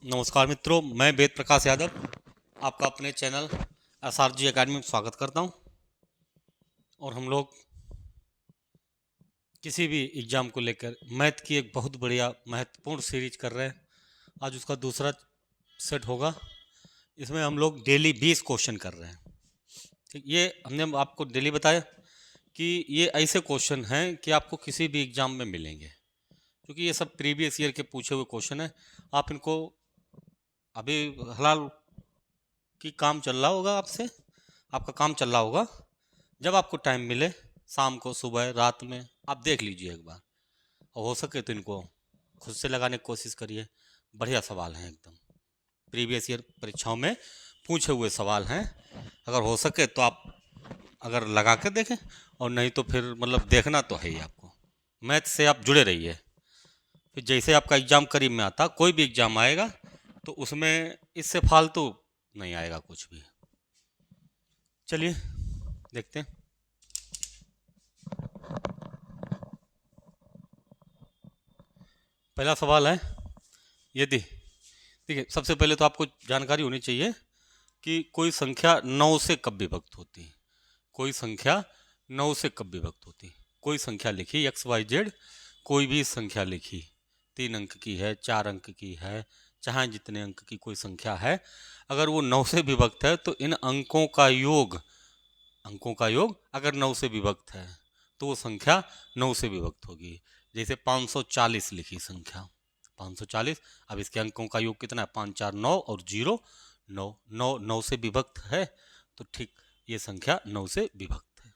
नमस्कार मित्रों, मैं वेद प्रकाश यादव आपका अपने चैनल SRG एकेडमी में स्वागत करता हूं। और हम लोग किसी भी एग्ज़ाम को लेकर मैथ की एक बहुत बढ़िया महत्वपूर्ण सीरीज कर रहे हैं। आज उसका दूसरा सेट होगा। इसमें हम लोग डेली 20 क्वेश्चन कर रहे हैं। ठीक, ये हमने आपको डेली बताया कि ये ऐसे क्वेश्चन हैं कि आपको किसी भी एग्ज़ाम में मिलेंगे, क्योंकि ये सब प्रीवियस ईयर के पूछे हुए क्वेश्चन हैं। आप इनको अभी फिलहाल कि काम चल रहा होगा, आपका काम चल रहा होगा, जब आपको टाइम मिले शाम को, सुबह, रात में आप देख लीजिए एक बार, और हो सके तो इनको खुद से लगाने की कोशिश करिए। बढ़िया सवाल हैं, एकदम प्रीवियस ईयर परीक्षाओं में पूछे हुए सवाल हैं। अगर हो सके तो आप अगर लगा के देखें, और नहीं तो फिर मतलब देखना तो है ही आपको। मैथ से आप जुड़े रहिए। फिर जैसे आपका एग्ज़ाम करीब में आता, कोई भी एग्ज़ाम आएगा तो उसमें इससे फालतू नहीं आएगा कुछ भी। चलिए देखते हैं। पहला सवाल है, यदि देखिए, सबसे पहले तो आपको जानकारी होनी चाहिए कि कोई संख्या 9 से कब विभक्त होती है। कोई संख्या 9 से कब विभक्त होती है। कोई संख्या लिखी XYZ, कोई भी संख्या लिखी, 3 अंक की है, 4 अंक की है, चाहे जितने अंक की कोई संख्या है, अगर वो 9 से विभक्त है तो इन अंकों का योग अगर 9 से विभक्त है तो वो संख्या 9 से विभक्त होगी। जैसे 540 लिखी संख्या 540, अब इसके अंकों का योग कितना है? 5 4 9 और 0 9 9 9 से विभक्त है, तो ठीक ये संख्या 9 से विभक्त है।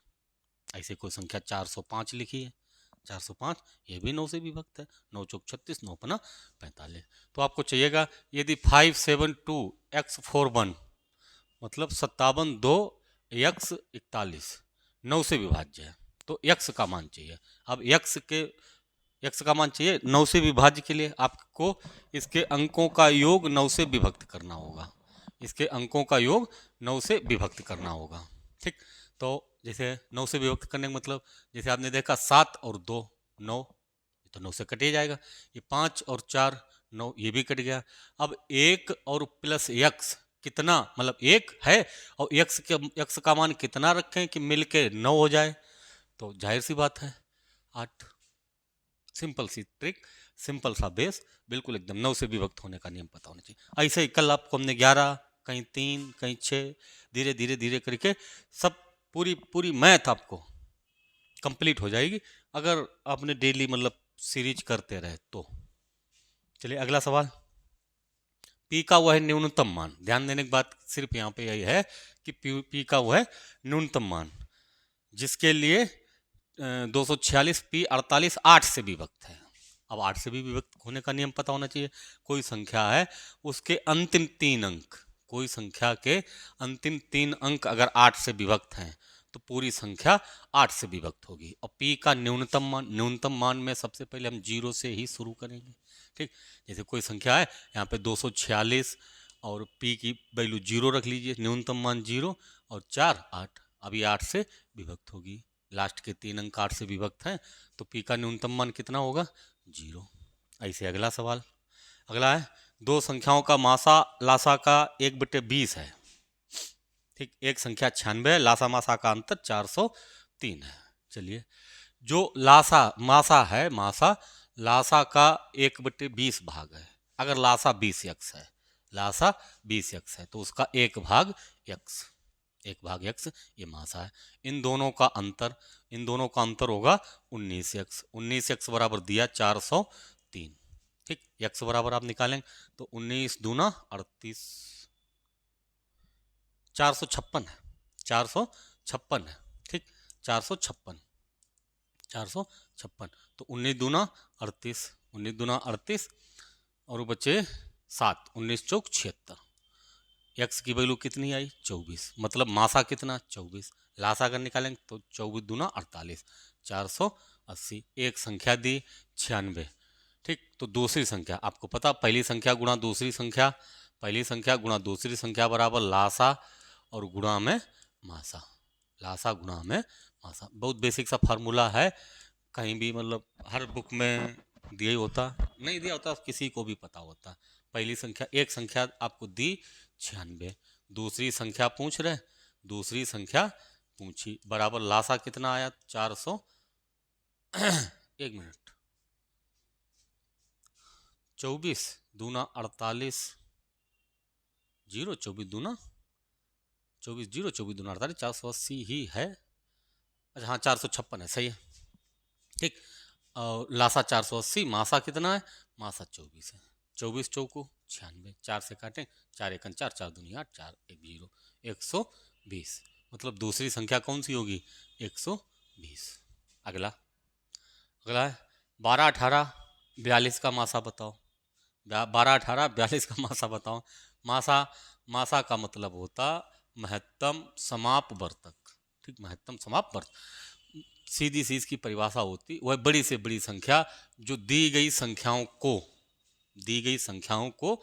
ऐसे कोई संख्या 405 लिखी है, 405, ये भी 9 से विभक्त है। 9 चौक 36, 9 पना 45। तो आपको चाहिएगा, यदि 572x41 मतलब 57 2 x 41 9 से विभाज्य है, तो x का मान चाहिए। अब x का मान चाहिए 9 से विभाज्य के लिए आपको इसके अंकों का योग 9 से विभक्त करना होगा। इसके अंकों का योग 9 से विभक्त करना होगा। ठीक, तो जैसे 9 से विभक्त करने का मतलब, जैसे आपने देखा 7 और 2 9, तो 9 से कट ही जाएगा। ये 5 और 4 9, ये भी कट गया। अब 1 और प्लस x कितना, मतलब 1 है और x का मान कितना रखें कि मिलके 9 हो जाए, तो जाहिर सी बात है 8। सिंपल सी ट्रिक, सिंपल सा बेस, बिल्कुल एकदम 9 से विभक्त होने का नियम पता होना चाहिए। ऐसे ही कल आपको हमने 11, कहीं 3, कहीं 6, धीरे धीरे धीरे करके सब पूरी पूरी मैथ आपको कंप्लीट हो जाएगी, अगर आपने डेली मतलब सीरीज करते रहे तो। चलिए अगला सवाल, पी का वह है न्यूनतम मान। ध्यान देने की बात सिर्फ यहाँ पे यही है कि पी का वह है न्यूनतम मान, जिसके लिए 246 पी 48 8 से विभक्त है। अब 8 से भी विभक्त होने का नियम पता होना चाहिए। कोई संख्या है, उसके अंतिम 3 अंक, कोई संख्या के अंतिम 3 अंक अगर 8 से विभक्त हैं तो पूरी संख्या 8 से विभक्त होगी। और पी का न्यूनतम मान में सबसे पहले हम 0 से ही शुरू करेंगे। ठीक, जैसे कोई संख्या है यहाँ पे 246 और पी की वैल्यू 0 रख लीजिए, न्यूनतम मान 0 और 4 8, अभी 8 से विभक्त होगी। लास्ट के 3 अंक 8 से विभक्त हैं, तो पी का न्यूनतम मान कितना होगा? 0। ऐसे अगला सवाल, अगला है, दो संख्याओं का मासा लासा का 1/20 है। ठीक, एक संख्या 96 है, लासा मासा का अंतर 403 है। चलिए, जो मासा लासा का 1/20 भाग है। अगर लासा 20x है, लासा 20x है, तो उसका 1 भाग x ये मासा है। इन दोनों का अंतर होगा 19x। 19x बराबर दिया 403। ठीक, x बराबर आप निकालेंगे तो 19 दूना 38, 456 है, 456 है। ठीक, 456, तो 19 दूना 38, 19 दूना 38 और बचे 7, 19 चौक 76। एक्स की वैल्यू कितनी आई? 24। मतलब मासा कितना? 24। लासा अगर निकालेंगे तो 24 दूना 48, 480। एक संख्या दी 96। ठीक, तो दूसरी संख्या आपको पता, पहली संख्या गुणा दूसरी संख्या, पहली संख्या गुणा दूसरी संख्या बराबर लासा और गुणा में मासा, लासा गुणा में मासा। बहुत बेसिक सा फार्मूला है, कहीं भी मतलब हर बुक में दिया ही होता, नहीं दिया होता किसी को भी पता होता। पहली संख्या, एक संख्या आपको दी 96, दूसरी संख्या पूछ रहे, दूसरी संख्या पूछी, बराबर लासा कितना आया 400 एक मिनट 24 दूना 48 जीरो 24 दूना 24 जीरो 24 दूना 48 480 ही है। अच्छा हाँ 456 है, सही है ठीक। और लासा 480, मासा कितना है, मासा 24 है, 24 चौको 96, 4 से काटें 4 एकन 4 4 दूनी 8 4 1 जीरो 120, मतलब दूसरी संख्या कौन सी होगी 120। अगला अगला है 12 18 42 का मासा बताओ, 12 18 42 का मासा बताओ। मासा, मासा का मतलब होता महत्तम समाप वर्तक, ठीक, महत्तम समाप वर्तक। सीधी सी इसकी परिभाषा होती वह बड़ी से बड़ी संख्या जो दी गई संख्याओं को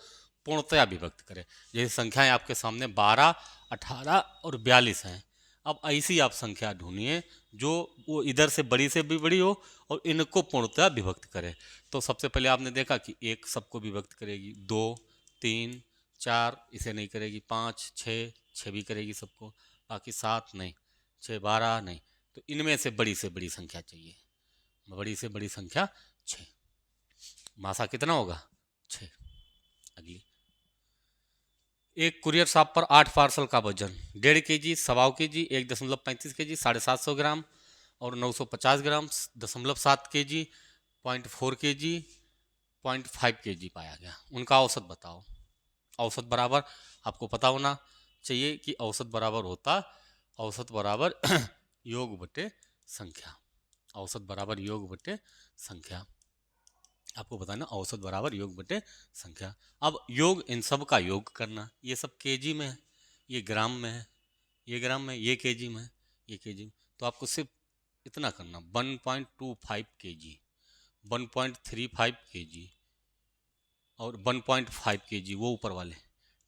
पूर्णतया विभक्त करे। जैसे संख्याएं आपके सामने 12 18 और 42 हैं, अब ऐसी आप संख्या ढूंढिए जो वो इधर से भी बड़ी हो और इनको पूर्णतया विभक्त करे। तो सबसे पहले आपने देखा कि एक सबको विभक्त करेगी, 2 3 4 इसे नहीं करेगी, 5 6 भी करेगी सबको, बाकी 7 नहीं, 6 12 नहीं। तो इनमें से बड़ी संख्या चाहिए, बड़ी से बड़ी संख्या 6, मासा कितना होगा 6। अगली, एक कुरियर शॉप पर 8 पार्सल का वजन 1.5 kg, 1.25 kg, 1.35 kg, 750 ग्राम और 950 ग्राम, 0.7 kg, 0.4 kg, 0.5 kg पाया गया। उनका औसत बताओ। औसत बराबर आपको पता होना चाहिए कि औसत बराबर होता, औसत बराबर योग बटे संख्या, औसत बराबर योग बटे संख्या, आपको बताना औसत बराबर योग बटे संख्या। अब योग इन सब का योग करना, ये सब केजी में है, ये ग्राम में है, ये ग्राम में, ये केजी में है, ये केजी में। तो आपको सिर्फ इतना करना 1.25 kg, 1.35 kg और 1.5 kg वो ऊपर वाले,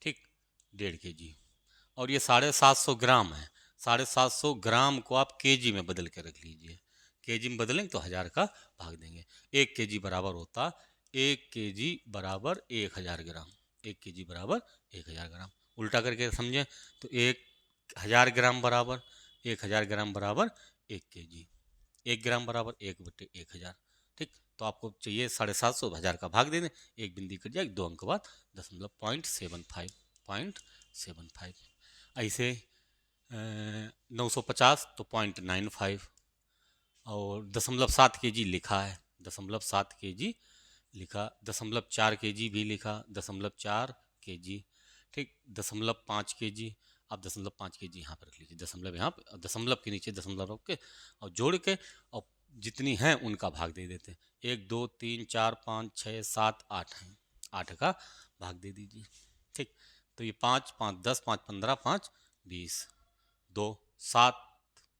ठीक, 1.5 kg। और ये 750 ग्राम है, 750 ग्राम को आप केजी में बदल के रख लीजिए, केजी में बदलेंगे तो 1000 का भाग देंगे। 1 kg बराबर होता, 1 kg बराबर 1000 ग्राम, 1 kg बराबर 1000 ग्राम। उल्टा करके समझें तो 1000 ग्राम बराबर 1000 ग्राम बराबर 1 kg, 1 ग्राम बराबर 1 बटे 1000, ठीक। तो आपको चाहिए 750, 1000 का भाग दे दें, एक बिंदी कट जाए, 2 अंक बाद 0.75 ऐसे 950 तो 0.95 और 0.7 kg लिखा है, 0.7 kg लिखा, 0.4 kg भी लिखा, 0.4 kg, ठीक, 0.5 kg, आप 0.5 kg यहाँ पर रख लीजिए, दशमलव यहाँ पे, दशमलव के नीचे दशमलव रख के और जोड़ के और जितनी हैं उनका भाग दे देते हैं। 1 2 3 4 5 6 7 8 हैं, 8 का भाग दे दीजिए, ठीक। तो ये 5 5 10 5 15 5 20, 2 7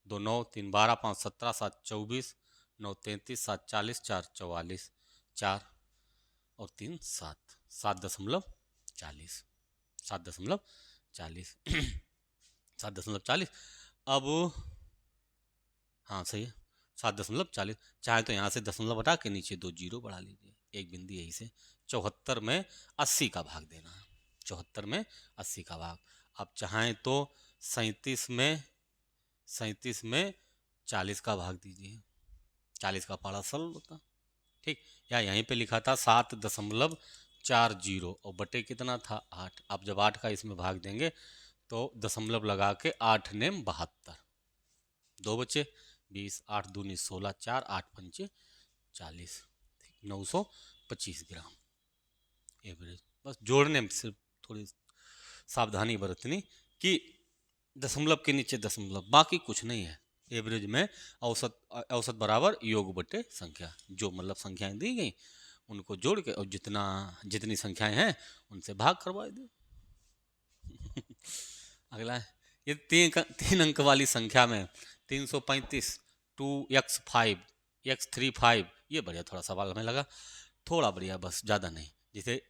2 9 3 12 5 17 7 24 9 33 7 40 4 44 4 और 3 7 7.40 7.40 7.40। अब हाँ सही है 7.40, चाहे तो यहाँ से दशमलव हटा के नीचे 2 जीरो बढ़ा लीजिए, एक बिंदी यहीं से। 74 में 80 का भाग देना है, 74 में 80 का भाग। आप चाहें तो 37 में 40 का भाग दीजिए, 40 का पारा सरल होता, ठीक। या यहीं पे लिखा था 7.40 और बटे कितना था 8। आप जब 8 का इसमें भाग देंगे तो दशमलव लगा के 8 ने 72, 2 बचे 20, 8 दूनी 16, 4 8 पंचे 40, 925 ग्राम एवरेज। बस जोड़ने में सिर्फ थोड़ी सावधानी बरतनी कि दशमलव के नीचे दशमलव, बाकी कुछ नहीं है। एवरेज में औसत बराबर योग बटे संख्या, जो मतलब संख्याएं दी गई उनको जोड़ के और जितनी संख्याएं हैं उनसे भाग करवा दे। अगला है ये 3 अंक वाली संख्या में 335 2x5 x35, ये बढ़िया थोड़ा सवाल हमें लगा, थोड़ा बढ़िया बस, ज़्यादा नहीं। जैसे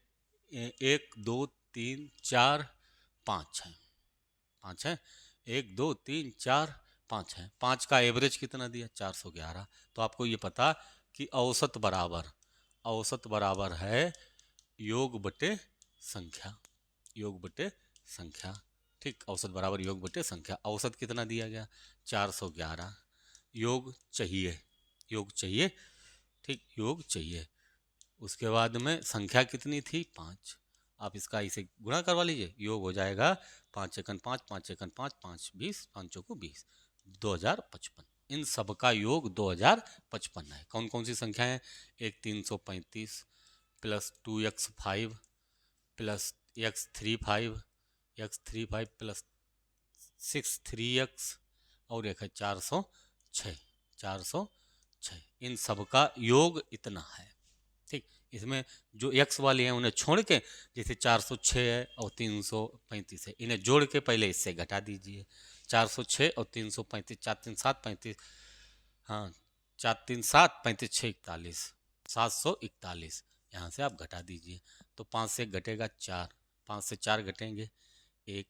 1 2 3 4 5 है, 5 है, 1 2 3 4 5 है, 5 का एवरेज कितना दिया 411। तो आपको ये पता कि औसत बराबर है योग बटे संख्या, योग बटे संख्या। ठीक, औसत बराबर योग बटे संख्या। औसत कितना दिया गया? 411। योग चाहिए, योग चाहिए। ठीक, योग चाहिए। उसके बाद में संख्या कितनी थी? 5। आप इसका इसे गुणा करवा लीजिए, योग हो जाएगा 5 एकन 5, 5 एकन 5, 5 20, 5 चौको 20, 2055। इन सब का योग 2055 है। कौन कौन सी संख्याएं हैं? एक 335 plus 2x5 plus x35 plus 6 3x और एक है 406। 406, इन सब का योग इतना है। ठीक, इसमें जो x वाले हैं उन्हें छोड़ के, जैसे 406 है और 335 है, इन्हें जोड़ के पहले इससे घटा दीजिए। 406 और 335, 4 3 7 35, हाँ 4 3 7 35 6 41, 741। यहाँ से आप घटा दीजिए तो 5 से घटेगा 4, 5 से 4 घटेंगे 1,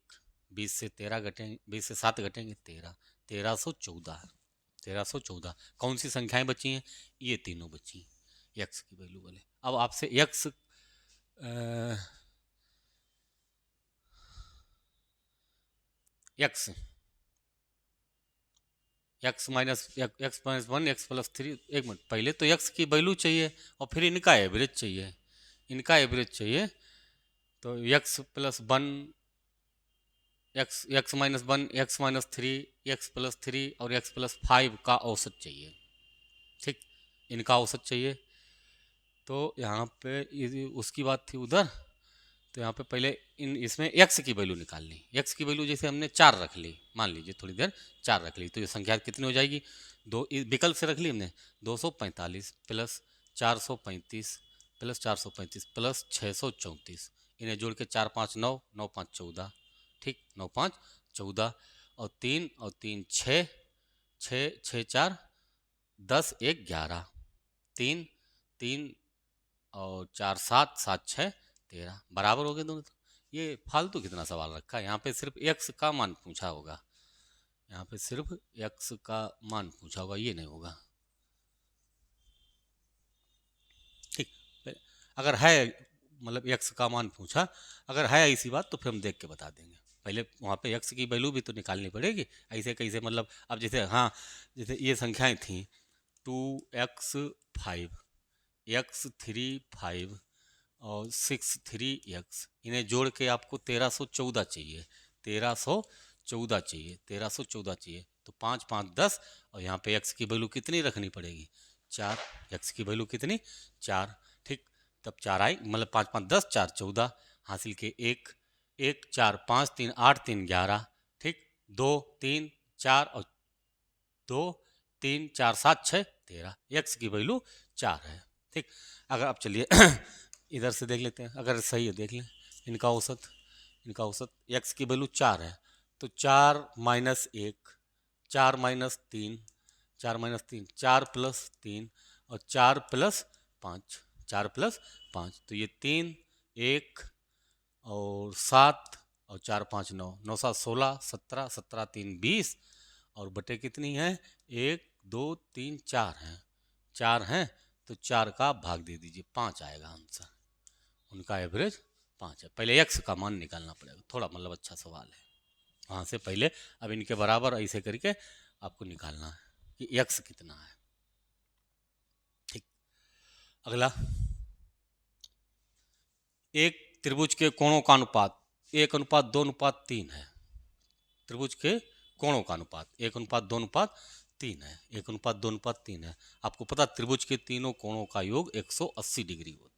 20 से 13 घटेंगे, 20 से 7 घटेंगे 13, 1314। 1314 कौन सी संख्याएं बची हैं? ये तीनों बची, यक्स की वैल्यू बोले। अब आपसे x x x minus x minus 1 x plus 3, एक मिनट, पहले तो यक्स की वैल्यू चाहिए और फिर इनका एवरेज चाहिए। इनका एवरेज चाहिए तो x plus 1 x minus 1 x minus 3 x plus 3 और एक्स प्लस 5 का औसत चाहिए। ठीक, इनका औसत चाहिए। तो यहाँ पे उसकी बात थी उधर, तो यहाँ पे पहले इसमें x की वैल्यू निकालनी। x की वैल्यू जैसे हमने 4 रख ली, मान लीजिए थोड़ी देर 4 रख ली, तो ये संख्या कितनी हो जाएगी? दो विकल्प से रख ली हमने, 245 प्लस 435 प्लस 435 प्लस 634। इन्हें जोड़ के 4 5 9, 9 5 14। ठीक, 9 5 14 और 3 और 3 6, 6 6 4 10 1 11, 3 3 और 4 7 7 6 13, बराबर हो गए दोनों। ये फालतू कितना सवाल रखा है? यहाँ पे सिर्फ x का मान पूछा होगा, यहाँ पे सिर्फ x का मान पूछा होगा, ये नहीं होगा। ठीक, अगर है मतलब x का मान पूछा, अगर है ऐसी बात तो फिर हम देख के बता देंगे। पहले वहाँ पे x की वैल्यू भी तो निकालनी पड़ेगी। ऐसे कैसे मतलब, अब जैसे हाँ जैसे ये संख्याएं थी 2x5 x3 5 और 6 3x, इन्हें जोड़ के आपको 1314 चाहिए। 1314 चाहिए, 1314 चाहिए। तो 5 5 10 और यहाँ पे x की वैल्यू कितनी रखनी पड़ेगी? 4। x की वैल्यू कितनी? 4। ठीक, तब 4 आई, मतलब 5 5 10 4 14 हासिल के 1 1 4 5 3 8 3 11। ठीक, 2 3 4 और 2 3 4 7 6 13, x की वैल्यू 4 है। ठीक, अगर आप चलिए इधर से देख लेते हैं, अगर सही है देख लें इनका औसत। इनका औसत x की वैल्यू 4 है, तो 4 माइनस 1, 4 माइनस 3, 4 माइनस 3, 4 प्लस 3 और 4 प्लस 5, 4 प्लस 5, तो ये 3 1 और 7 और 4 5 9, 9 7 16, 17 17 3 20 और बटे कितनी है? 1 2 3 4 हैं, 4 हैं तो 4 का भाग दे दीजिए, 5 आएगा आंसर। उनका एवरेज 5 है। पहले x का मान निकालना पड़ेगा, थोड़ा मतलब अच्छा सवाल है वहाँ से पहले। अब इनके बराबर ऐसे करके आपको निकालना है कि x कितना है। ठीक, अगला, एक त्रिभुज के कोणों का अनुपात 1:2:3 है। त्रिभुज के कोणों का अनुपात 1:2:3 है। 1:2:3 है। आपको पता त्रिभुज के तीनों कोणों का योग 180 डिग्री होता है।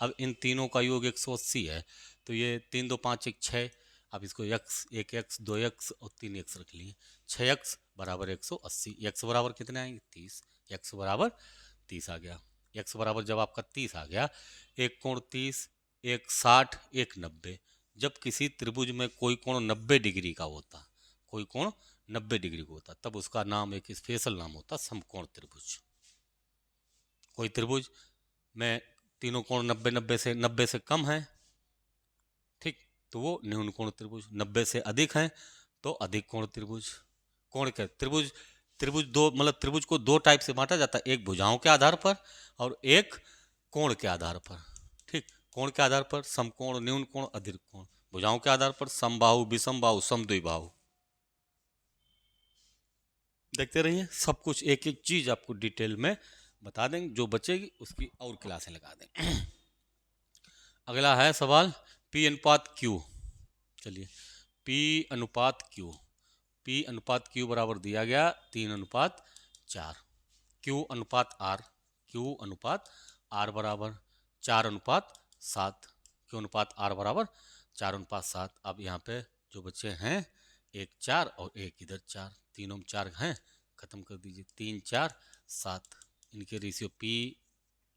अब इन तीनों का योग 180 है, तो ये 3 2 5 1 6, आप इसको x 1x 2x और 3x रख लिए, 6x बराबर 180। x बराबर कितने आएंगे? 30। x बराबर 30 आ गया। x बराबर जब आपका 30 आ गया, एक कोण 30, एक 60, एक 90। जब किसी त्रिभुज में कोई कोण 90 डिग्री का होता, कोई कोण 90 डिग्री का होता, तब उसका नाम एक स्पेशल नाम होता समकोण त्रिभुज। कोई त्रिभुज में तीनों कोण 90 से कम है, ठीक, तो वो न्यून कोण त्रिभुज। 90 से अधिक है तो अधिक कोण त्रिभुज। कोण के त्रिभुज, त्रिभुज दो मतलब त्रिभुज को दो टाइप से बांटा जाता है, एक भुजाओं के आधार पर और एक कोण के आधार पर। ठीक, कोण के आधार पर समकोण, न्यून कोण, अधिक कोण। भुजाओं के आधार पर समबाहु, विषमबाहु, समद्विबाहु। देखते रहिए, सब कुछ एक एक चीज आपको डिटेल में बता देंगे। जो बचेगी उसकी और क्लासें लगा देंगे। अगला है सवाल P अनुपात Q। चलिए, P अनुपात Q, P अनुपात Q बराबर दिया गया 3:4। Q अनुपात R, Q अनुपात R बराबर 4:7। Q अनुपात R बराबर 4:7। अब यहाँ पे जो बच्चे हैं 1 4 और 1 इधर 4, तीनों में 4 हैं, खत्म कर दीजिए। 3 4 7, इनके रेशियो P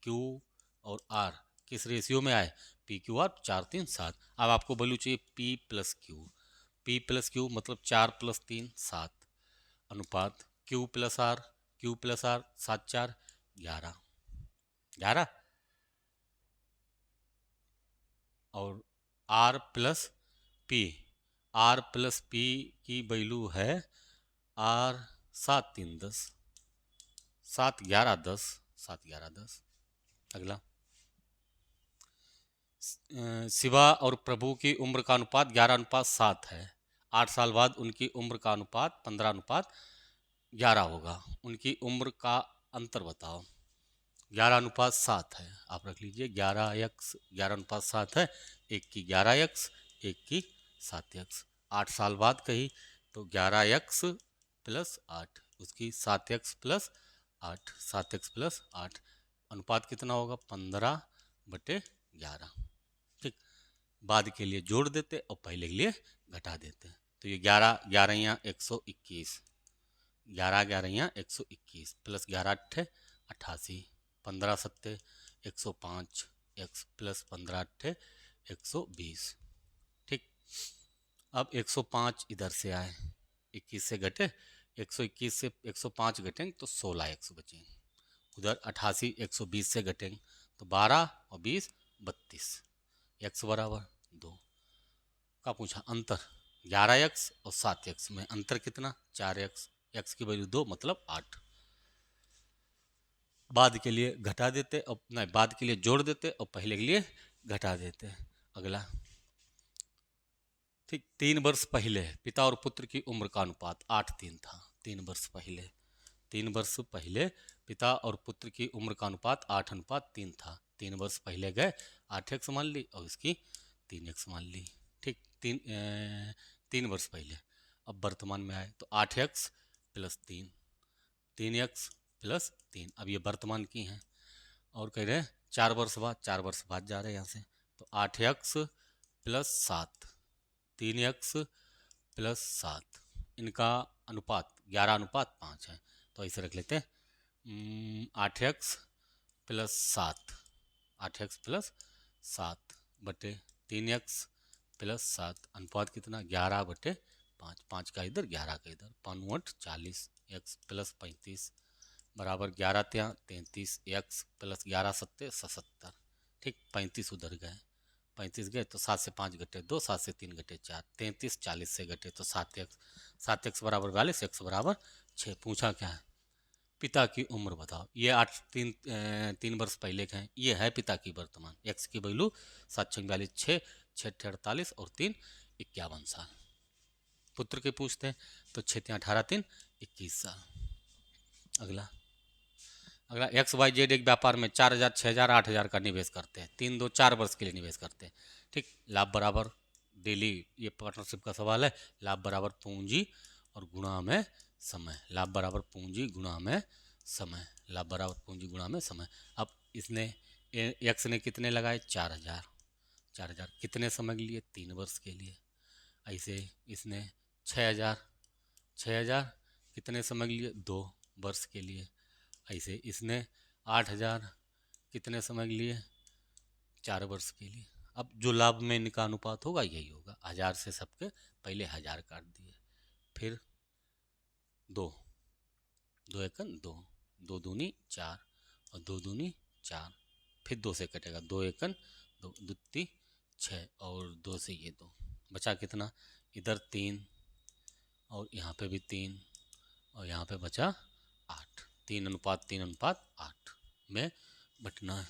Q और R किस रेशियो में आए? P Q R 4 3 7। अब आपको वैल्यू चाहिए P plus Q। P plus Q मतलब 4 + 3 7 अनुपात Q plus R, Q plus R 7 4 11 11 और R plus P, R plus P की वैल्यू है R 7 3 10, 7 11 10, 7 11 10। अगला, शिवा और प्रभु की उम्र का अनुपात 11:7 है। 8 साल बाद उनकी उम्र का अनुपात 15:11 होगा। उनकी उम्र का अंतर बताओ। 11:7 है, आप रख लीजिए 11x 11:7 है। एक की 11x, एक की 7x। 8 साल बाद कही तो 11x प्लस 8, उसकी 7x प्लस 8, 7x प्लस 8। अनुपात कितना होगा? 15/11। ठीक, बाद के लिए जोड़ देते और पहले के लिए घटा देते। तो ये 11 11 121, 11 11 121 प्लस 11 8 88, 15 7 105, x प्लस 15 8 120। ठीक, अब 105 इधर से आए, 21 से घटे, 121 से 105 घटेंगे तो 16 x बचेंगे। उधर 88 120 से घटेंगे तो 12 और 20 32, x बराबर 2 का पूछा। अंतर 11x और 7x में अंतर कितना? 4x, x की वैल्यू 2 मतलब 8। बाद के लिए घटा देते और नहीं, बाद के लिए जोड़ देते और पहले के लिए घटा देते। अगला, ठीक, 3 वर्ष पहले पिता और पुत्र की उम्र का अनुपात 8:3 था। 3 वर्ष पहले, 3 वर्ष पहले पिता और पुत्र की उम्र का अनुपात 8:3 था। 3 वर्ष पहले गए, 8x मान ली और इसकी 3x मान ली। ठीक, 3 वर्ष पहले। अब वर्तमान में आए तो 8x प्लस 3, 3x प्लस 3। अब ये वर्तमान की हैं और कह रहे हैं 4 वर्ष बाद, 4 वर्ष बाद जा रहे हैं यहाँ से, तो 8x प्लस 7, 3x प्लस 7, इनका अनुपात 11:5 है। तो ऐसे रख लेते हैं 8x प्लस 7, 8x प्लस 7 बटे 3x प्लस 7, अनुपात कितना? 11/5, 5 का इधर 11 का इधर, 5 40, x प्लस 35 बराबर 11 3 33, x प्लस 11 7 77। ठीक, 35 उधर गए, 35 गए तो 7 से 5 घटे 2, 7 से 3 घटे 4, 33 40 से घटे तो 7x, 7x बराबर 42, x बराबर 6। पूछा क्या है? पिता की उम्र बताओ। ये 3 वर्ष पहले के हैं, ये है पिता की वर्तमान। x की वैल्यू 7 6 42, 6 6 48 और 3 51 साल। पुत्र के पूछते हैं तो 6 3 18 3 21 साल। अगला, अगला XYZ एक व्यापार में 4000 6000 8000 का निवेश करते हैं। 3 2 4 वर्ष के लिए निवेश करते हैं। ठीक, लाभ बराबर डेली, ये पार्टनरशिप का सवाल है। लाभ बराबर पूंजी और गुणा में समय। लाभ बराबर पूंजी गुणा में समय। लाभ बराबर पूंजी गुणा में समय। अब इसने एक्स ने कितने लगाए? 4000। 4000 कितने समय के लिए? 3 वर्ष के लिए। ऐसे इसने 6000, 6000 कितने समय के लिए? 2 वर्ष के लिए। ऐसे इसने 8000 कितने समय के लिए? 4 वर्ष के लिए। अब जो लाभ में इनका अनुपात होगा यही होगा। 1000 से सबके पहले 1000 काट दिए, फिर 2, 2 एकन 2, 2 दूनी 4 और 2 दूनी 4, फिर 2 से कटेगा, 2 एकन 2, दुत्ती 6 और 2 से ये 2 बचा कितना? इधर 3 और यहाँ पे भी 3 और यहाँ पे बचा 8। 3:3:8 में बटना है।